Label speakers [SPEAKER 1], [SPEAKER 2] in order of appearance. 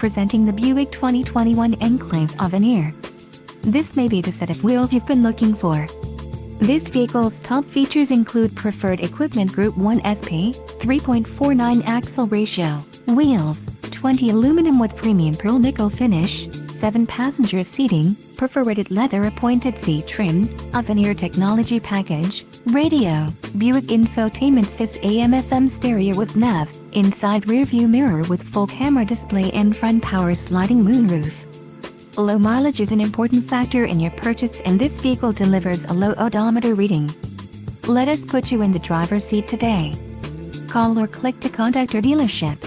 [SPEAKER 1] presenting the Buick 2021 Enclave Avenir. This may be the set of wheels you've been looking for. This vehicle's top features include preferred equipment Group 1 SP, 3.49 axle ratio, wheels, 20 aluminum with premium pearl nickel finish, 7 passenger seating, perforated leather appointed seat trim, Avenir technology package, radio, Buick infotainment system AM/FM stereo with nav, inside rear view mirror with full camera display and front power sliding moonroof. Low mileage is an important factor in your purchase, and this vehicle delivers a low odometer reading. Let us put you in the driver's seat today. Call or click to contact our dealership.